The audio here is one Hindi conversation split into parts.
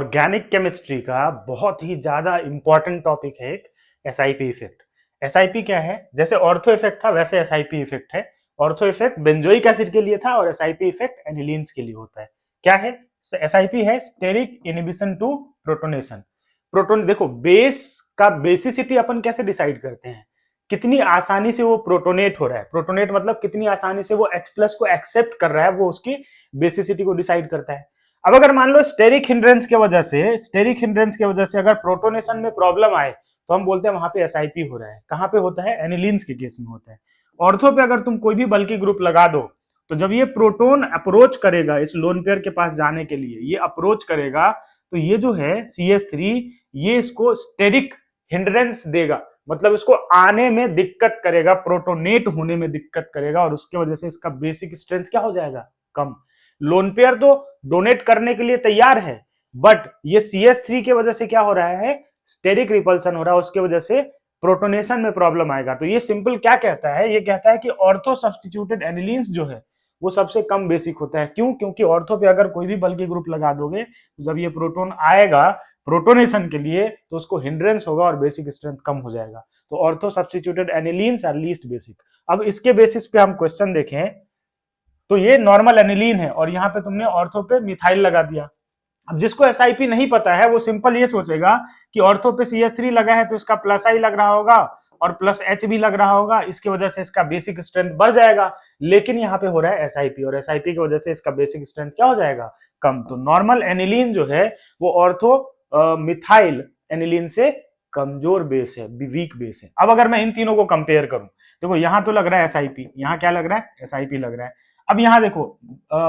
ऑर्गेनिक केमिस्ट्री का बहुत ही ज्यादा इंपॉर्टेंट टॉपिक है एक एसआईपी इफेक्ट। एसआईपी क्या है? जैसे ऑर्थो इफेक्ट था वैसे एसआईपी इफेक्ट है। ऑर्थो इफेक्ट बेंजोइक एसिड के लिए था और एसआईपी इफेक्ट एनिलीन्स के लिए होता है। क्या है? एसआईपी है steric inhibition to protonation. Proton देखो, बेस का बेसिसिटी अपन कैसे डिसाइड करते हैं? कितनी आसानी से वो प्रोटोनेट हो रहा है। प्रोटोनेट मतलब कितनी आसानी से वो H प्लस को एक्सेप्ट कर रहा है, वो उसकी बेसिसिटी को डिसाइड करता है। अब अगर मान लो स्टेरिक हिंड्रेंस की वजह से अगर प्रोटोनेशन में प्रॉब्लम आए तो हम बोलते हैं वहां पे एसआईपी हो रहा है। कहां पे होता है? एनिलीन्स के केस में होता है। ऑर्थो पे अगर तुम कोई भी बल्कि ग्रुप लगा दो तो जब ये प्रोटोन अप्रोच करेगा इस लोन पेयर के पास जाने के लिए, ये अप्रोच करेगा तो ये जो है CH3 ये इसको स्टेरिक हिंड्रेंस देगा, मतलब इसको आने में दिक्कत करेगा, प्रोटोनेट होने में दिक्कत करेगा और उसके वजह से इसका बेसिक स्ट्रेंथ क्या हो जाएगा? कम। लोन पेयर तो डोनेट करने के लिए तैयार है, बट ये CH3 की वजह से क्या हो रहा है? स्टेरिक रिपल्सन हो रहा है, उसके वजह से प्रोटोनेशन में प्रॉब्लम आएगा। तो ये सिंपल क्या कहता है? ये कहता है कि ऑर्थो सब्स्टिट्यूटेड एनिलीन्स जो है वो सबसे कम बेसिक होता है। क्यों? क्योंकि ऑर्थो पे अगर कोई भी बल्कि ग्रुप लगा दोगे तो जब ये प्रोटोन आएगा प्रोटोनेशन के लिए तो उसको हिंड्रेंस होगा और बेसिक स्ट्रेंथ कम हो जाएगा। तो ortho substituted anilines are least basic. अब इसके बेसिस पे हम क्वेश्चन देखें तो ये नॉर्मल एनिलीन है और यहाँ पे तुमने ऑर्थो पे मिथाइल लगा दिया। अब जिसको एसआईपी नहीं पता है वो सिंपल ये सोचेगा कि ऑर्थो पे CH3 लगा है तो इसका प्लस आई लग रहा होगा और प्लस H भी लग रहा होगा, इसकी वजह से इसका बेसिक स्ट्रेंथ बढ़ जाएगा। लेकिन यहाँ पे हो रहा है एसआईपी और एसआईपी की वजह से इसका बेसिक स्ट्रेंथ क्या हो जाएगा? कम। तो नॉर्मल एनिलीन जो है वो ऑर्थो मिथाइल एनिलीन से कमजोर बेस है, वीक बेस है। अब अगर मैं इन तीनों को कंपेयर करूं, देखो यहाँ तो लग रहा है एसआईपी, यहाँ क्या लग रहा है? एसआईपी लग रहा है। अब यहाँ देखो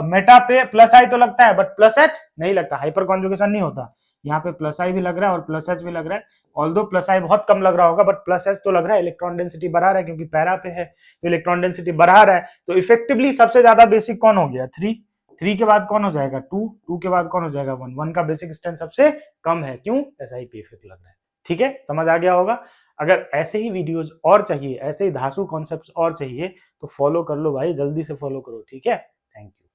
मेटा पे प्लस आई तो लगता है बट प्लस एच नहीं लगता, हाइपर कॉन्जुगेशन नहीं होता। यहाँ पे प्लस आई भी लग रहा है और प्लस एच भी लग रहा है। ऑल्दो प्लस आई बहुत कम लग रहा होगा बट प्लस एच तो लग रहा है। इलेक्ट्रॉन डेंसिटी बढ़ा रहा है क्योंकि पैरा पे है तो इलेक्ट्रॉन डेंसिटी बढ़ा रहा है। तो इफेक्टिवली सबसे ज्यादा बेसिक कौन हो गया? 3। 3 के बाद कौन हो जाएगा? 2। 2 के बाद कौन हो जाएगा? 1। 1 का बेसिक स्ट्रेंथ सबसे कम है। क्यों? एसआईपी इफेक्ट लग रहा है। ठीक है, समझ आ गया होगा। अगर ऐसे ही वीडियोज और चाहिए, ऐसे ही धांसू कॉन्सेप्ट्स और चाहिए तो फॉलो कर लो भाई, जल्दी से फॉलो करो। ठीक है, थैंक यू।